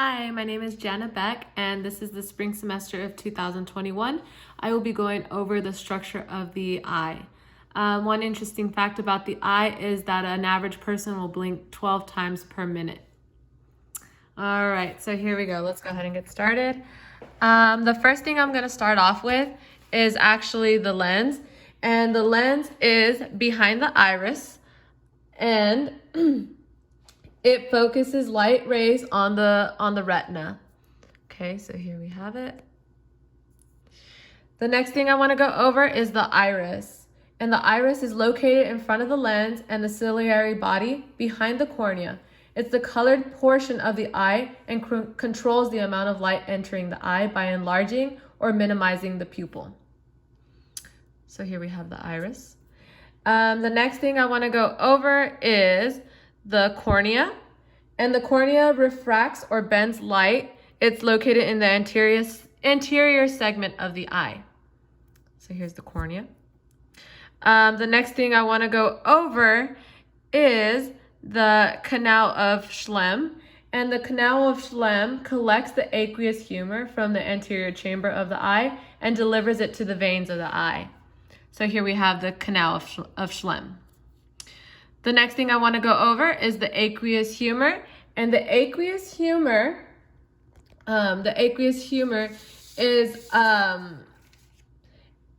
Hi, my name is Jana Beck, and this is the spring semester of 2021. I will be going over the structure of the eye. One interesting fact about the eye is that an average person will blink 12 times per minute. All right, so here we go. Let's go ahead and get started. The first thing I'm going to start off with is actually the lens, and the lens is behind the iris, and it focuses light rays on the retina. Okay, so here we have it. The next thing I want to go over is the iris. And the iris is located in front of the lens and the ciliary body behind the cornea. It's the colored portion of the eye and controls the amount of light entering the eye by enlarging or minimizing the pupil. So here we have the iris. The next thing I want to go over is the cornea. And the cornea refracts or bends light. It's located in the anterior segment of the eye. So here's the cornea. The next thing I want to go over is the canal of Schlemm. And the canal of Schlemm collects the aqueous humor from the anterior chamber of the eye and delivers it to the veins of the eye. So here we have the canal of Schlemm. The next thing I want to go over is the aqueous humor. And the aqueous humor is,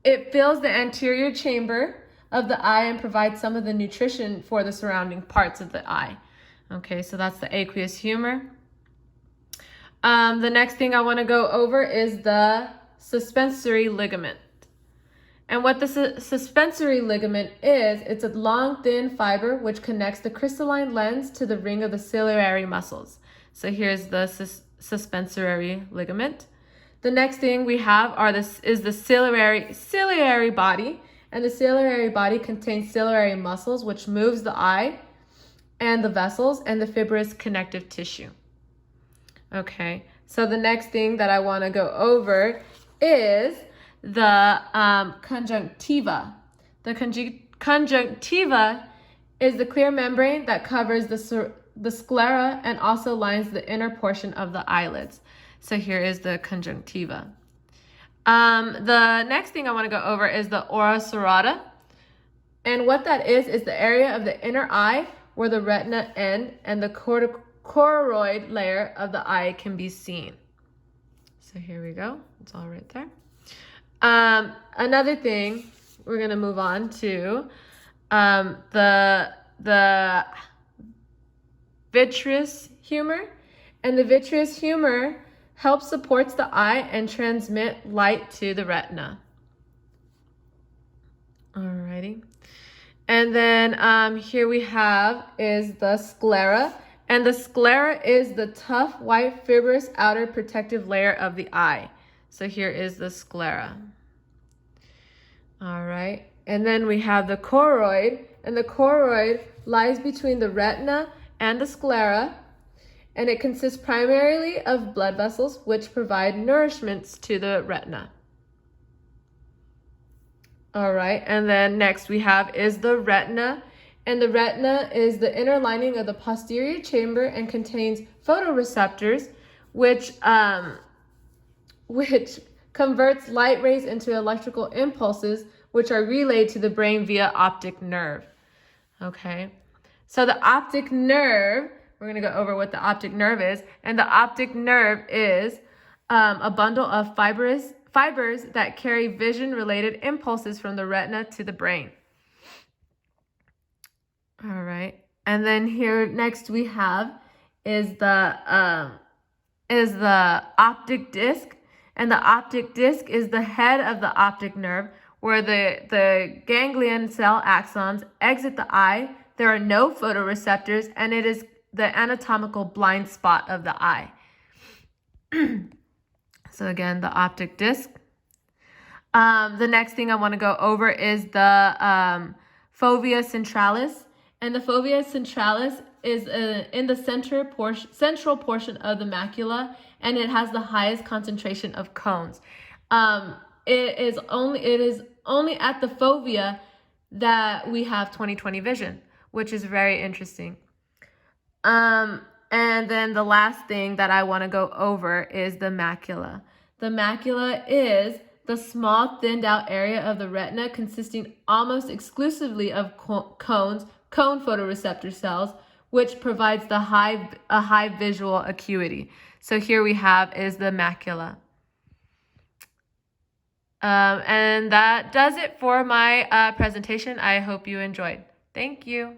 it fills the anterior chamber of the eye and provides some of the nutrition for the surrounding parts of the eye. Okay, so that's the aqueous humor. The next thing I want to go over is the suspensory ligament. And what the suspensory ligament is, it's a long, thin fiber which connects the crystalline lens to the ring of the ciliary muscles. So here's the suspensory ligament. The next thing we have is the ciliary body. And the ciliary body contains ciliary muscles which moves the eye and the vessels and the fibrous connective tissue. Okay, so the next thing that I want to go over is the conjunctiva. The conjunctiva is the clear membrane that covers the sclera and also lines the inner portion of the eyelids. So here is the conjunctiva. The next thing I want to go over is the ora serrata. And what that is the area of the inner eye where the retina end and the choroid layer of the eye can be seen. So here we go. It's all right there. Another thing, we're going to move on to the vitreous humor. And the vitreous humor helps supports the eye and transmit light to the retina. Alrighty. And then here we have is the sclera. And the sclera is the tough, white, fibrous outer protective layer of the eye. So here is the sclera. All right. And then we have the choroid. And the choroid lies between the retina and the sclera. And it consists primarily of blood vessels, which provide nourishments to the retina. All right. And then next we have is the retina. And the retina is the inner lining of the posterior chamber and contains photoreceptors, which converts light rays into electrical impulses, which are relayed to the brain via optic nerve. Okay, so the optic nerve, we're going to go over what the optic nerve is. And the optic nerve is a bundle of fibers that carry vision-related impulses from the retina to the brain. All right, and then here next we have is the optic disc. And the optic disc is the head of the optic nerve where the ganglion cell axons exit the eye. There are no photoreceptors, and it is the anatomical blind spot of the eye. So again, the optic disc. The next thing I want to go over is the fovea centralis. And the fovea centralis is in the central portion of the macula, and it has the highest concentration of cones. It is only at the fovea that we have 20/20 vision, which is very interesting. And then the last thing that I want to go over is the macula. The macula is the small thinned out area of the retina consisting almost exclusively of cone photoreceptor cells, which provides a high visual acuity. So here we have is the macula. And that does it for my presentation. I hope you enjoyed. Thank you.